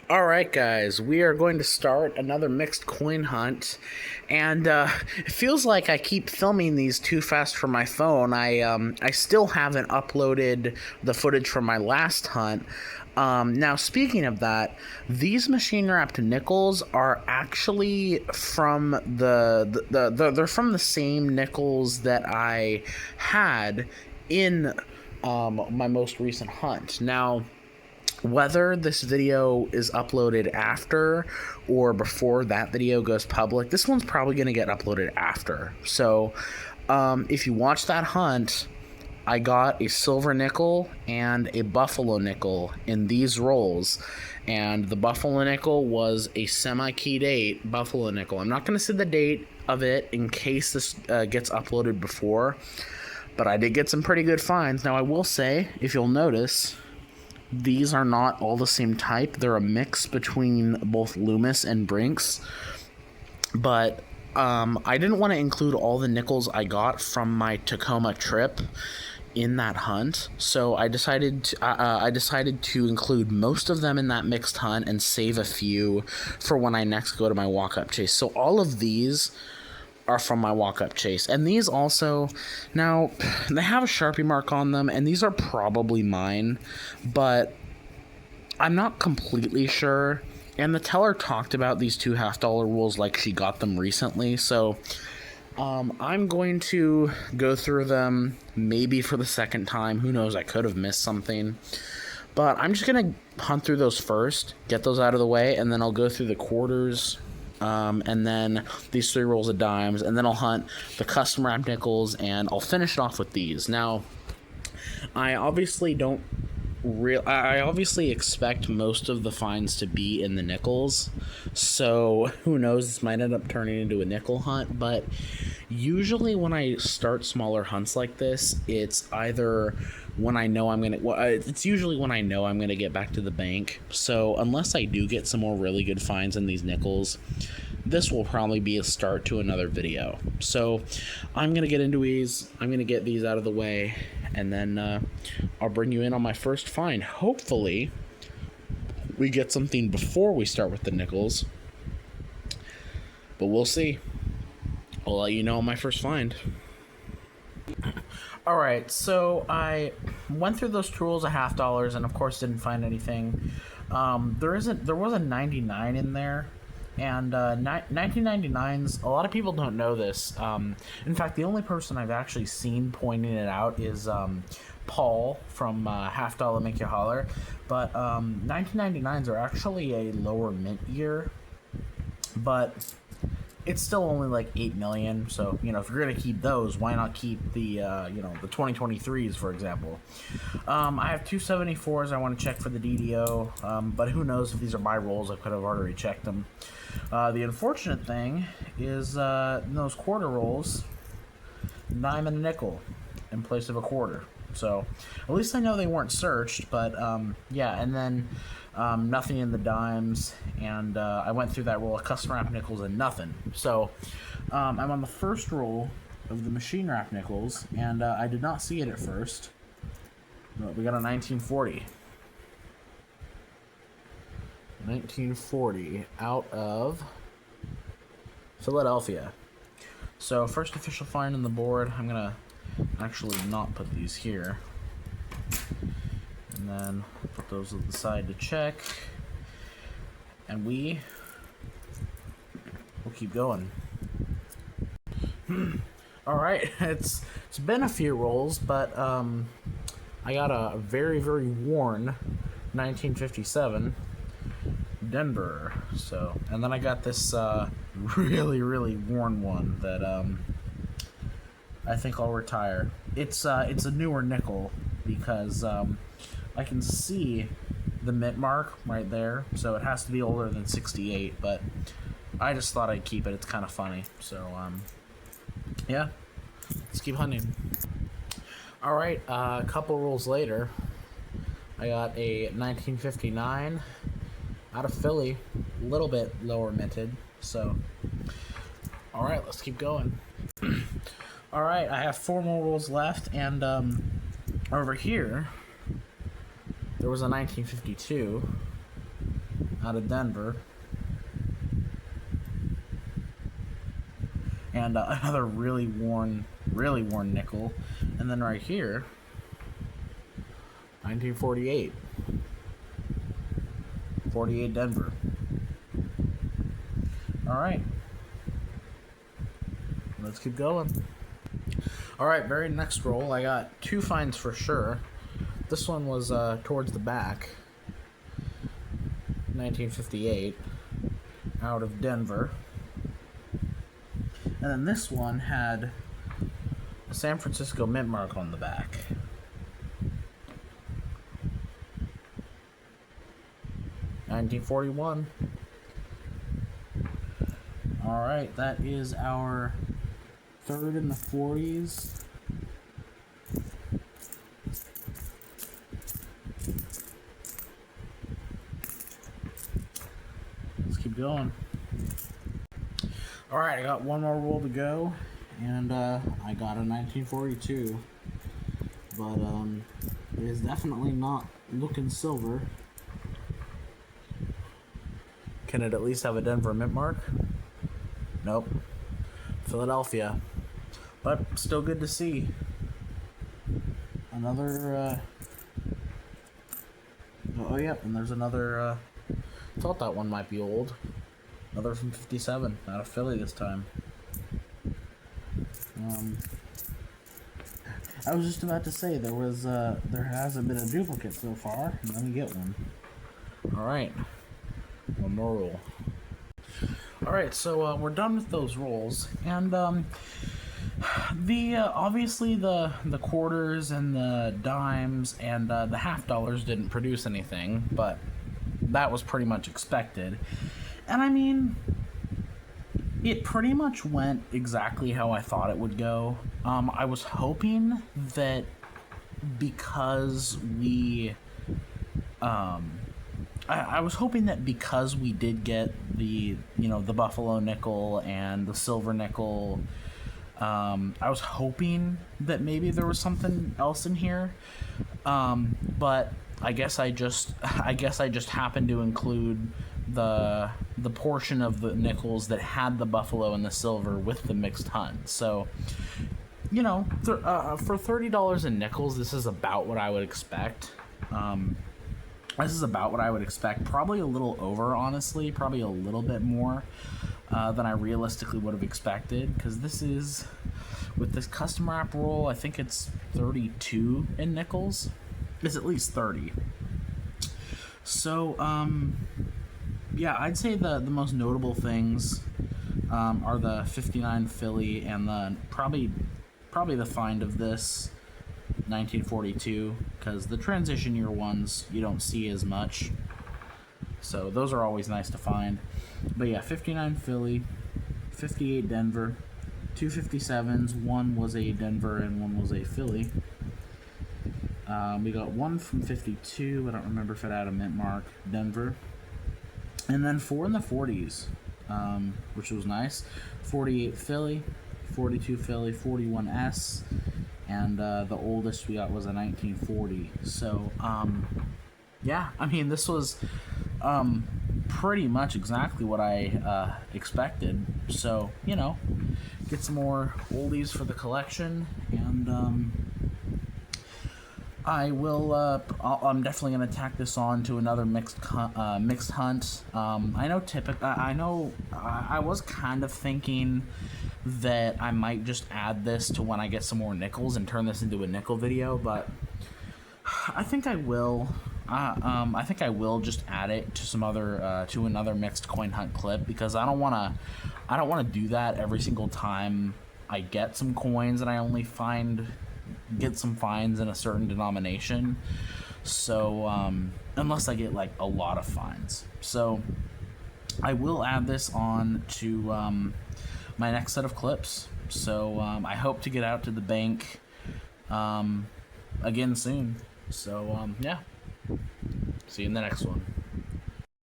Alright guys, we are going to start another mixed coin hunt, and it feels like I keep filming these too fast for my phone. I still haven't uploaded the footage from my last hunt. Now speaking of that, these machine wrapped nickels are actually from they're from the same nickels that I had in my most recent hunt. Now, whether this video is uploaded after or before that video goes public, this one's probably going to get uploaded after. So if you watch that hunt, I got a silver nickel and a buffalo nickel in these rolls. And the buffalo nickel was a semi-keyed 8 buffalo nickel. I'm not going to say the date of it in case this gets uploaded before, but I did get some pretty good finds. Now I will say, if you'll notice, these are not all the same type. They're a mix between both Loomis and Brinks. But I didn't want to include all the nickels I got from my Tacoma trip in that hunt, so I decided to include most of them in that mixed hunt and save a few for when I next go to my walk-up chase. So all of these are from my walk-up chase, and these also, now they have a Sharpie mark on them, and these are probably mine, but I'm not completely sure. And the teller talked about these two $half rules like she got them recently, so I'm going to go through them maybe for the second time. Who knows, I could have missed something, but I'm just gonna hunt through those first, get those out of the way, and then I'll go through the quarters, and then these 3 rolls of dimes, and then I'll hunt the custom wrap nickels, and I'll finish it off with these. Now, I obviously expect most of the finds to be in the nickels, so who knows, this might end up turning into a nickel hunt. But usually when I start smaller hunts like this, it's either when I know it's usually when I know I'm gonna get back to the bank. So unless I do get some more really good finds in these nickels, this will probably be a start to another video. So I'm gonna get into these, I'm gonna get these out of the way, and then I'll bring you in on my first find. Hopefully we get something before we start with the nickels, but we'll see. I'll let you know on my first find. Alright, so I went through those tools of $half and of course didn't find anything. There was a 99 in there, and 1999s, a lot of people don't know this. In fact, the only person I've actually seen pointing it out is Paul from Half Dollar Make You Holler. But 1999s are actually a lower mint year, but it's still only like 8 million. So, you know, if you're going to keep those, why not keep the, the 2023s, for example. I have 274s I want to check for the DDO, but who knows if these are my rolls. I could have already checked them. The unfortunate thing is in those quarter rolls, dime and a nickel in place of a quarter. So at least I know they weren't searched, but yeah, and then nothing in the dimes, and I went through that roll of custom wrap nickels and nothing. So I'm on the first roll of the machine wrap nickels, and I did not see it at first, but we got a 1940. 1940 out of Philadelphia. So first official find on the board. I'm gonna actually not put these here, and then put those at the side to check, and we will keep going. Alright, it's been a few rolls, but I got a very, very worn 1957 Denver. So, and then I got this really, really worn one that I think I'll retire. It's a newer nickel because I can see the mint mark right there, so it has to be older than 68, but I just thought I'd keep it. It's kind of funny. So yeah, let's keep hunting. Alright, a couple rolls later, I got a 1959 out of Philly, a little bit lower minted. So alright, let's keep going. Alright, I have 4 more rolls left, and over here there was a 1952 out of Denver. And another really worn nickel. And then right here, 1948. 48 Denver. Alright. Let's keep going. Alright, very next roll. I got 2 finds for sure. This one was towards the back. 1958. Out of Denver. And then this one had a San Francisco mint mark on the back. $1941. Alright, that is our third in the 40s. Let's keep going. Alright, I got one more roll to go, and I got a 1942, but it is definitely not looking silver. Can it at least have a Denver mint mark? Nope. Philadelphia. But still good to see. Another, oh, yep, and there's another, thought that one might be old. Another from 57, out of Philly this time. I was just about to say there hasn't been a duplicate so far. Let me get one. All right, one more roll. All right, so we're done with those rolls, and obviously the quarters and the dimes and the half dollars didn't produce anything, but that was pretty much expected. And I mean, it pretty much went exactly how I thought it would go. I was hoping that because we, I was hoping that because we did get the buffalo nickel and the silver nickel, I was hoping that maybe there was something else in here, but I guess I just happened to include the portion of the nickels that had the buffalo and the silver with the mixed hunt. So, for $30 in nickels, this is about what I would expect. Probably a little over, honestly. Probably a little bit more than I realistically would have expected, because this is, with this custom wrap roll, I think it's 32 in nickels. It's at least 30. So, yeah, I'd say the most notable things are the 59 Philly and the probably the find of this 1942, because the transition year ones you don't see as much, so those are always nice to find. But yeah, 59 Philly, 58 Denver, 2 57s, one was a Denver and one was a Philly. We got one from 52, I don't remember if it had a mint mark, Denver. And then 4 in the 40s, which was nice. 48 Philly, 42 Philly, 41S, and the oldest we got was a 1940. So, yeah, I mean, this was pretty much exactly what I expected. So, get some more oldies for the collection, and I will. I'm definitely gonna tack this on to another mixed hunt. I know. I was kind of thinking that I might just add this to when I get some more nickels and turn this into a nickel video, but I think I will. I think I will just add it to some other to another mixed coin hunt clip, because I don't want to do that every single time I get some coins and I only get some finds in a certain denomination. So unless I get like a lot of finds, so I will add this on to my next set of clips. So I hope to get out to the bank again soon. So yeah, see you in the next one.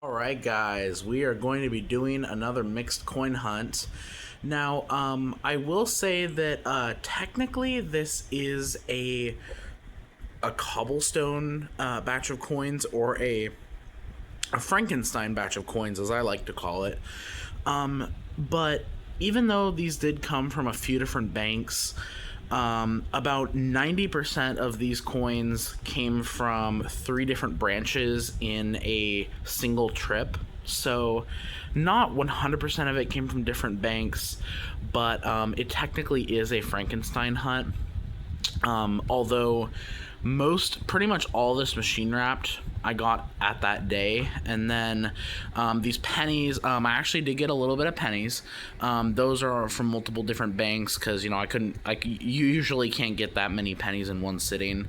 Alright guys, we are going to be doing another mixed coin hunt. Now, I will say that technically this is a cobblestone batch of coins, or a a Frankenstein batch of coins, as I like to call it. But even though these did come from a few different banks, about 90% of these coins came from 3 different branches in a single trip. So, not 100% of it came from different banks, but it technically is a Frankenstein hunt. Although pretty much all this machine wrapped I got at that day, and then these pennies, I actually did get a little bit of pennies. Those are from multiple different banks because you usually can't get that many pennies in one sitting.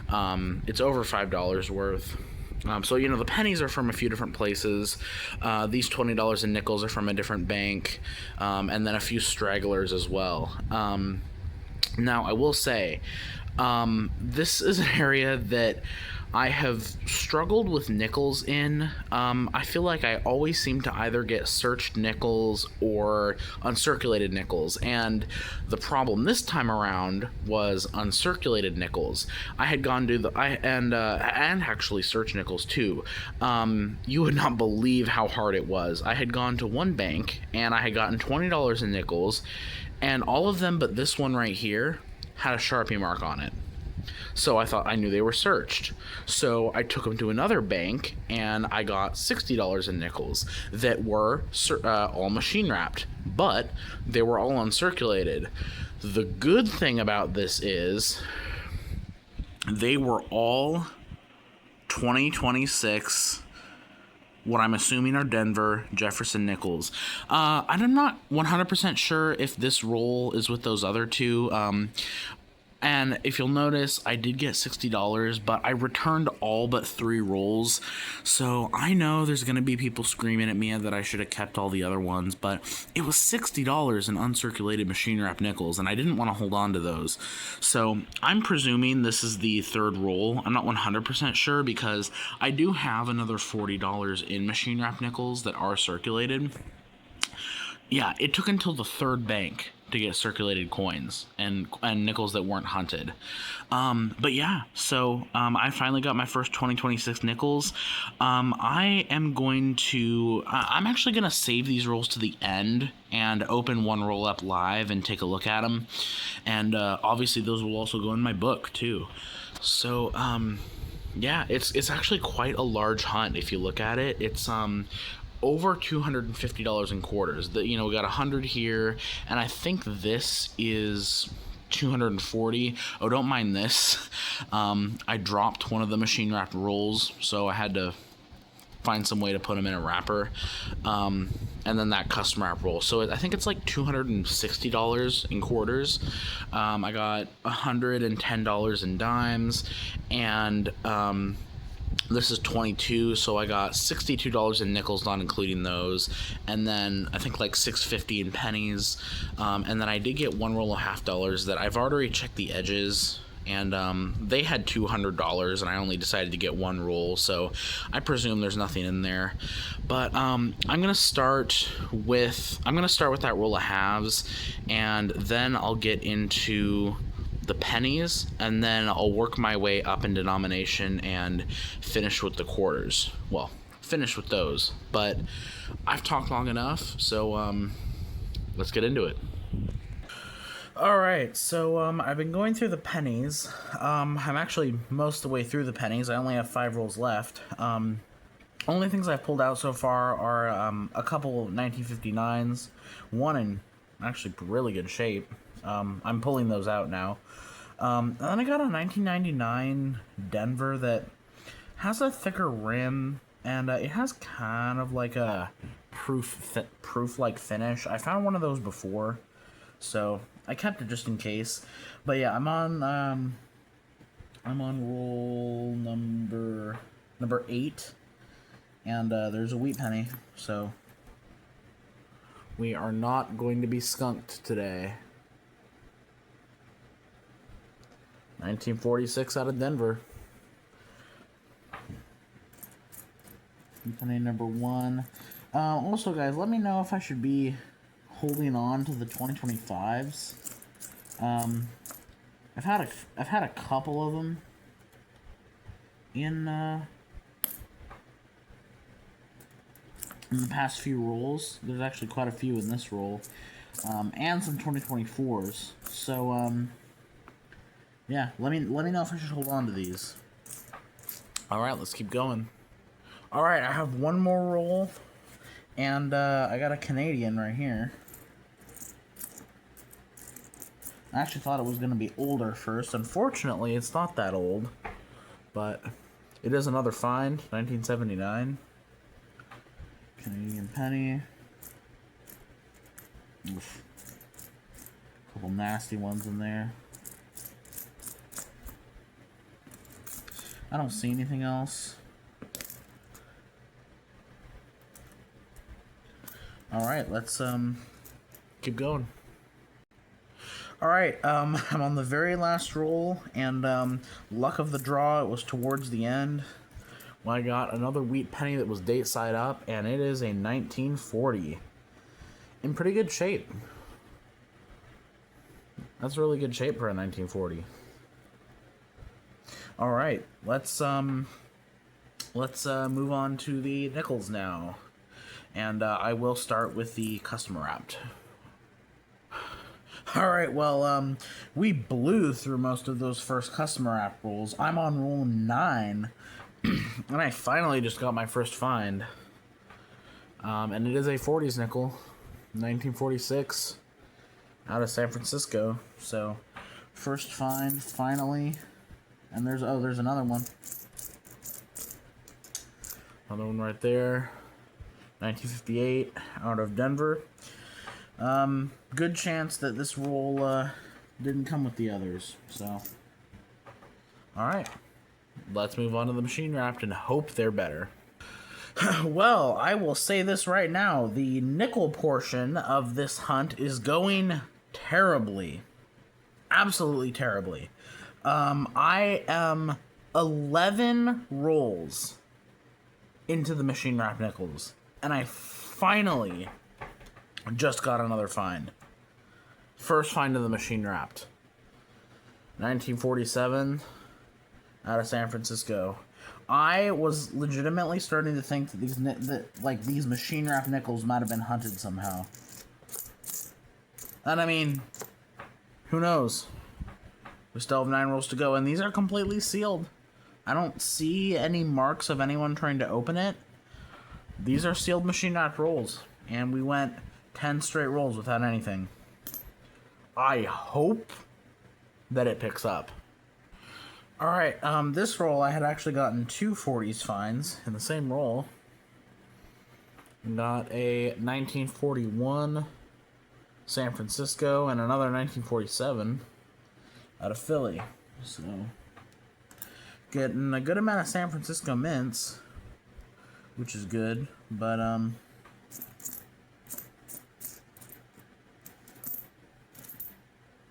It's over $5 worth. So, the pennies are from a few different places. These $20 in nickels are from a different bank, and then a few stragglers as well. Now, I will say, this is an area that I have struggled with nickels in. I feel like I always seem to either get searched nickels or uncirculated nickels, and the problem this time around was uncirculated nickels. I had gone to and actually searched nickels too. You would not believe how hard it was. I had gone to one bank and I had gotten $20 in nickels, and all of them but this one right here had a Sharpie mark on it. So I knew they were searched. So I took them to another bank and I got $60 in nickels that were all machine wrapped, but they were all uncirculated. The good thing about this is they were all 2026, what I'm assuming are Denver Jefferson nickels. I'm not 100% sure if this roll is with those other two. And if you'll notice, I did get $60, but I returned all but 3 rolls. So I know there's going to be people screaming at me that I should have kept all the other ones, but it was $60 in uncirculated machine wrap nickels, and I didn't want to hold on to those. So I'm presuming this is the 3rd roll. I'm not 100% sure because I do have another $40 in machine wrap nickels that are circulated. Yeah, it took until the 3rd bank to get circulated coins and nickels that weren't hunted. But yeah, so I finally got my first 2026 nickels. I'm actually going to save these rolls to the end and open one roll up live and take a look at them. And obviously those will also go in my book too. So yeah, it's actually quite a large hunt if you look at it. It's over $250 in quarters. We got 100 here, and I think this is 240. Oh, don't mind this. I dropped one of the machine wrapped rolls, so I had to find some way to put them in a wrapper. And then that custom wrap roll. So I think it's like $260 in quarters. I got $110 in dimes, and this is 22, so I got $62 in nickels, not including those, and then I think like $6.50 in pennies, and then I did get one roll of $half that I've already checked the edges, and they had $200, and I only decided to get one roll, so I presume there's nothing in there. But I'm gonna start with that roll of halves, and then I'll get into the pennies, and then I'll work my way up in denomination and finish with the quarters. Well, finish with those, but I've talked long enough, so let's get into it. Alright, so I've been going through the pennies. I'm actually most of the way through the pennies. I only have 5 rolls left. Only things I've pulled out so far are a couple 1959s, one in actually really good shape. I'm pulling those out now. And then I got a 1999 Denver that has a thicker rim, and it has kind of like a proof-like finish. I found one of those before, so I kept it just in case. But yeah, I'm on roll number 8, and there's a wheat penny, so we are not going to be skunked today. 1946 out of Denver. Penny number 1. Also, guys, let me know if I should be holding on to the 2025s. I've had a couple of them in in the past few rolls. There's actually quite a few in this roll, and some 2024s. So yeah, let me know if I should hold on to these. All right, let's keep going. All right, I have one more roll, and I got a Canadian right here. I actually thought it was going to be older first. Unfortunately, it's not that old, but it is another find, 1979. Canadian penny. Oof. Couple nasty ones in there. I don't see anything else. All right, let's keep going. All right, I'm on the very last roll, and luck of the draw, it was towards the end. Well, I got another wheat penny that was date side up, and it is a 1940. In pretty good shape. That's really good shape for a 1940. All right, let's move on to the nickels now, and I will start with the custom wrapped. All right, well, we blew through most of those first custom wrap rolls. I'm on roll 9, and I finally just got my first find, and it is a 40s nickel, 1946, out of San Francisco. So, first find finally. And there's another one. Another one right there. 1958 out of Denver. Good chance that this roll didn't come with the others. So, all right. Let's move on to the machine wrapped and hope they're better. Well, I will say this right now. The nickel portion of this hunt is going terribly. Absolutely terribly. I am 11 rolls into the machine wrap nickels, and I finally just got another find. First find of the machine wrapped. 1947 out of San Francisco. I was legitimately starting to think that these machine wrap nickels might have been hunted somehow. And I mean, who knows? We still have 9 rolls to go, and these are completely sealed. I don't see any marks of anyone trying to open it. These are sealed machine wrap rolls, and we went 10 straight rolls without anything. I hope that it picks up. Alright, this roll I had actually gotten 2 40s finds in the same roll. Got a 1941 San Francisco and another 1947 out of Philly. So, getting a good amount of San Francisco mints, which is good, but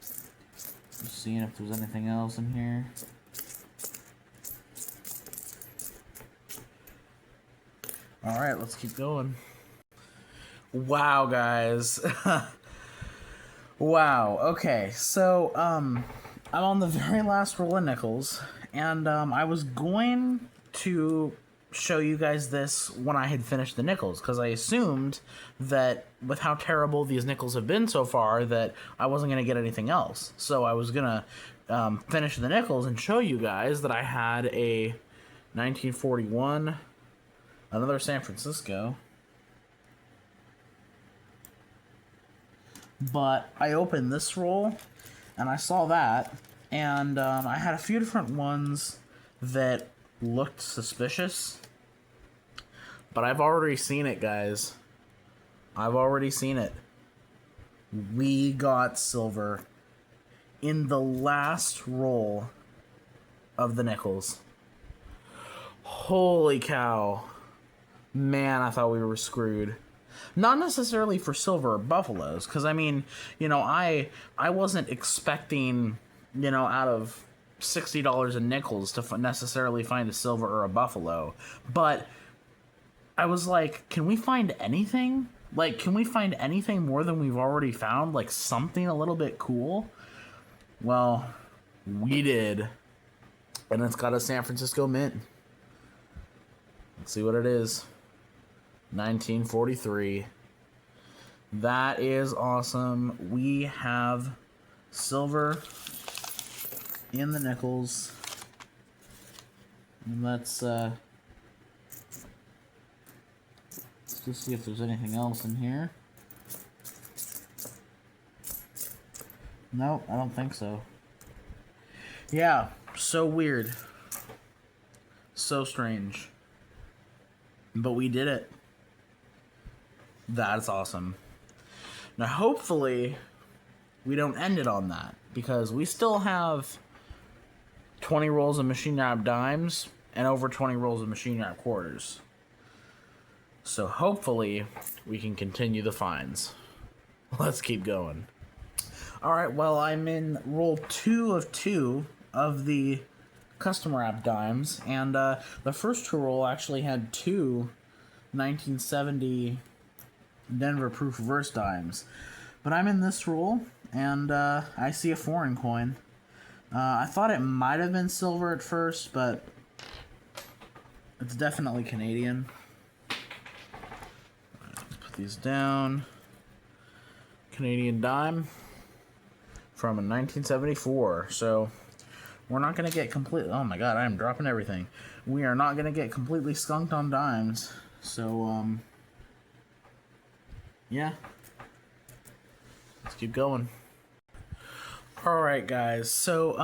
just seeing if there's anything else in here. All right, let's keep going. Wow, guys. Wow. Okay, so I'm on the very last roll of nickels, and I was going to show you guys this when I had finished the nickels, because I assumed that with how terrible these nickels have been so far that I wasn't going to get anything else. So I was going to finish the nickels and show you guys that I had a 1941, another San Francisco. But I opened this roll, and I saw that, and I had a few different ones that looked suspicious. But I've already seen it, guys. I've already seen it. We got silver in the last roll of the nickels. Holy cow. Man, I thought we were screwed. Not necessarily for silver or buffaloes, because, I mean, you know, I wasn't expecting, you know, out of $60 in nickels to necessarily find a silver or a buffalo. But I was like, can we find anything? Like, can we find anything more than we've already found? Like, something a little bit cool? Well, we did. And it's got a San Francisco mint. Let's see what it is. 1943. That is awesome. We have silver in the nickels. Let's just see if there's anything else in here. No, I don't think so. Yeah, so weird. So strange. But we did it. That's awesome. Now, hopefully, we don't end it on that, because we still have 20 rolls of machine wrap dimes and over 20 rolls of machine wrap quarters. So hopefully, we can continue the finds. Let's keep going. Alright, well, I'm in roll 2 of 2 of the custom wrap dimes, and the first two roll actually had two 1970 Denver proof reverse dimes. But I'm in this roll, and I see a foreign coin. I thought it might have been silver at first, but it's definitely Canadian. Let's put these down. Canadian dime from 1974. So we're not going to get completely... Oh my god, I am dropping everything. We are not going to get completely skunked on dimes. So, yeah. Let's keep going. Alright, guys. So,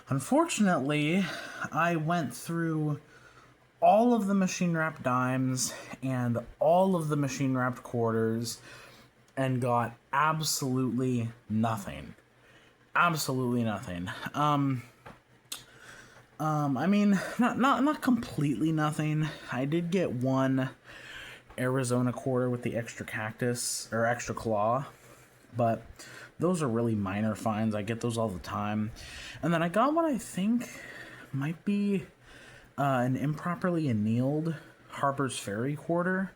unfortunately, I went through all of the machine wrapped dimes and all of the machine wrapped quarters and got absolutely nothing. Absolutely nothing. I mean, not completely nothing. I did get one Arizona quarter with the extra cactus, or extra claw, but those are really minor finds. I get those all the time. And then I got what I think might be an improperly annealed Harper's Ferry quarter.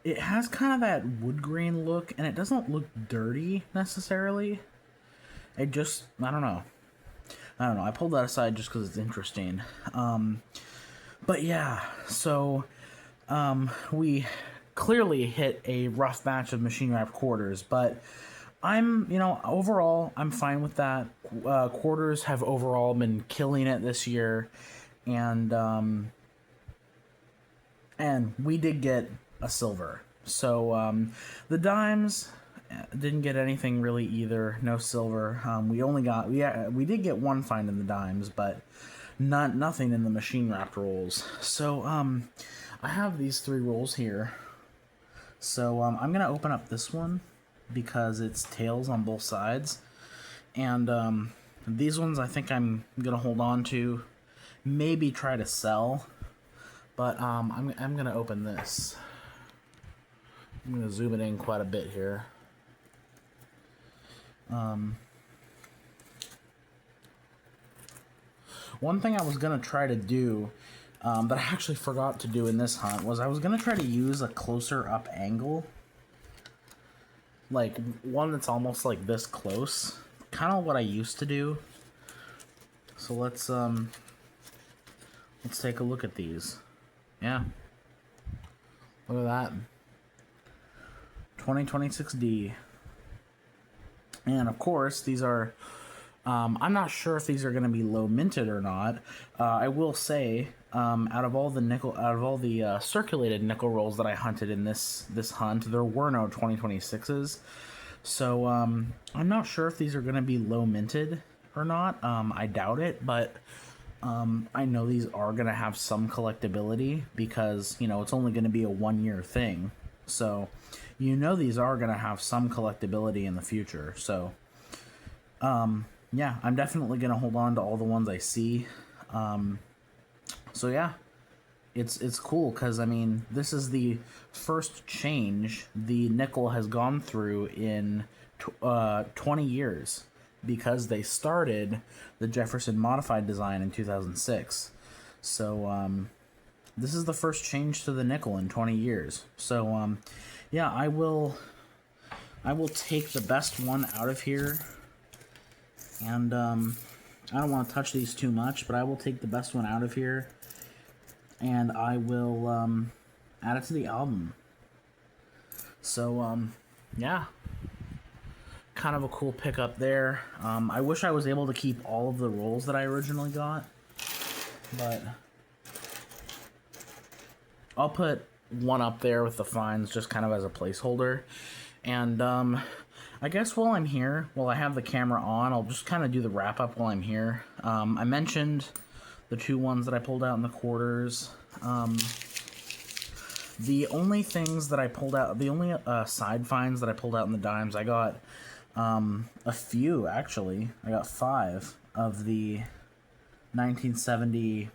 It has kind of that wood grain look, and it doesn't look dirty necessarily. It just, I don't know. I pulled that aside just because it's interesting. But yeah, so we clearly hit a rough batch of machine wrap quarters, but overall, I'm fine with that. Quarters have overall been killing it this year, and we did get a silver. So the dimes didn't get anything really either. No silver. We did get one find in the dimes, but nothing in the machine wrapped rolls. So I have these three rolls here. So I'm gonna open up this one because it's tails on both sides, and these ones I think I'm gonna hold on to, maybe try to sell, but I'm gonna open this. I'm gonna zoom it in quite a bit here. One thing I was gonna try to do that I actually forgot to do in this hunt was I was gonna try to use a closer up angle, like one that's almost like this close, kind of what I used to do. So let's take a look at these. Yeah, look at that. 2026D. And of course, these are, I'm not sure if these are going to be low minted or not. I will say, out of all the circulated nickel rolls that I hunted in this hunt, there were no 2026s. So I'm not sure if these are going to be low minted or not. I doubt it, but I know these are going to have some collectability because, it's only going to be a 1-year thing. So these are going to have some collectability in the future. So yeah, I'm definitely going to hold on to all the ones I see. So yeah, it's cool because, this is the first change the nickel has gone through in 20 years, because they started the Jefferson modified design in 2006. So this is the first change to the nickel in 20 years. So yeah, I will take the best one out of here, and I don't want to touch these too much, but I will take the best one out of here, and I will add it to the album. So, yeah. Kind of a cool pickup there. I wish I was able to keep all of the rolls that I originally got, but I'll put one up there with the finds just kind of as a placeholder. And I guess while I'm here, while I have the camera on, I'll just kind of do the wrap up while I'm here. I mentioned the two ones that I pulled out in the quarters. The only things that I pulled out, the only side finds that I pulled out in the dimes, I got a few, actually. I got 5 of the 1970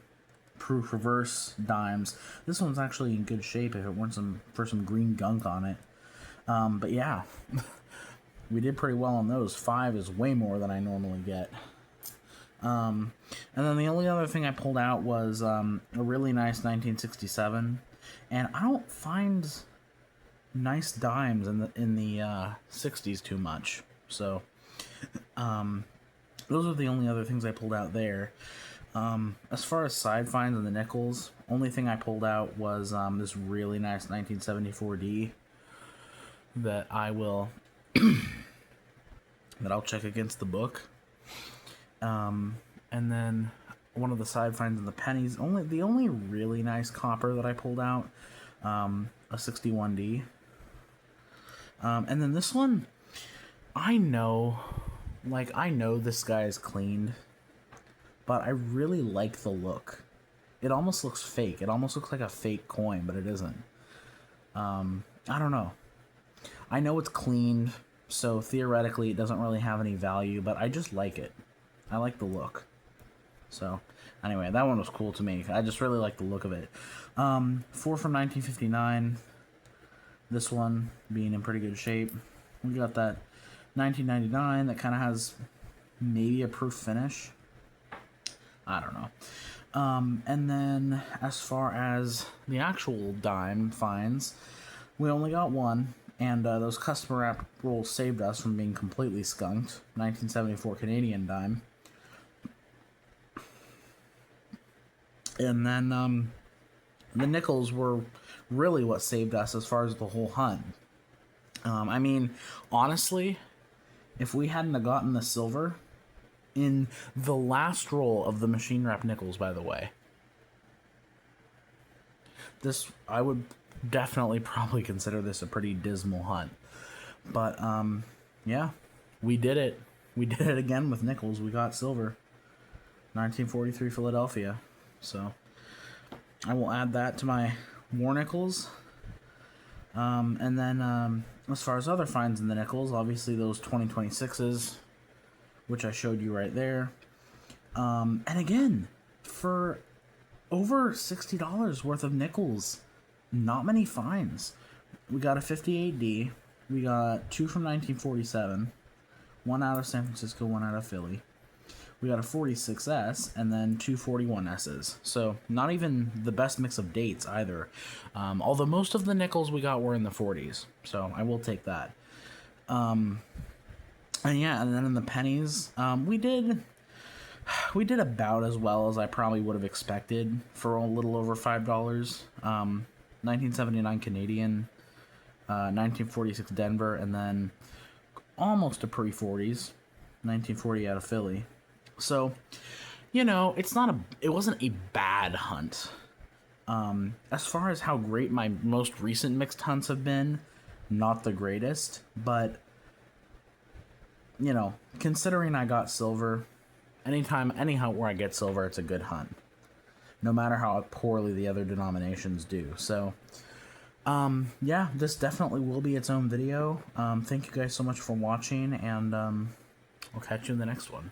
proof reverse dimes. This one's actually in good shape if it weren't for some green gunk on it. But yeah, we did pretty well on those. 5 is way more than I normally get. And then the only other thing I pulled out was a really nice 1967. And I don't find nice dimes in the 60s too much. So, those are the only other things I pulled out there. As far as side finds and the nickels, only thing I pulled out was this really nice 1974D that I'll check against the book. And then one of the side finds in the pennies, the only really nice copper that I pulled out, a 61D. And then this one, I know this guy is cleaned, but I really like the look. It almost looks fake. It almost looks like a fake coin, but it isn't. I don't know. I know it's cleaned, so theoretically it doesn't really have any value, but I just like it. I like the look. So, anyway, that one was cool to me. I just really like the look of it. 4 from 1959. This one being in pretty good shape. We got that 1999 that kind of has maybe a proof finish. I don't know. And then as far as the actual dime finds, we only got one. And those customer wrap rolls saved us from being completely skunked. 1974 Canadian dime. And then the nickels were really what saved us as far as the whole hunt. I mean, honestly, if we hadn't have gotten the silver in the last roll of the machine wrap nickels, by the way, I would definitely probably consider this a pretty dismal hunt. But yeah, we did it. We did it again with nickels. We got silver. 1943 Philadelphia. So I will add that to my war nickels. And then as far as other finds in the nickels, obviously those 2026s, which I showed you right there. And again, for over $60 worth of nickels, not many finds. We got a 58D. We got 2 from 1947. 1 out of San Francisco, 1 out of Philly. We got a 46S and then 2 41Ss. So not even the best mix of dates either. Although most of the nickels we got were in the 40s. So I will take that. And yeah, and then in the pennies, we did about as well as I probably would have expected for a little over $5. 1979 Canadian, 1946 Denver, and then almost a pre-40s, 1940 out of Philly. So, you know, it wasn't a bad hunt. As far as how great my most recent mixed hunts have been, not the greatest, but, you know, considering I got silver, any hunt where I get silver, it's a good hunt, no matter how poorly the other denominations do. So, yeah, this definitely will be its own video. Thank you guys so much for watching, and I'll catch you in the next one.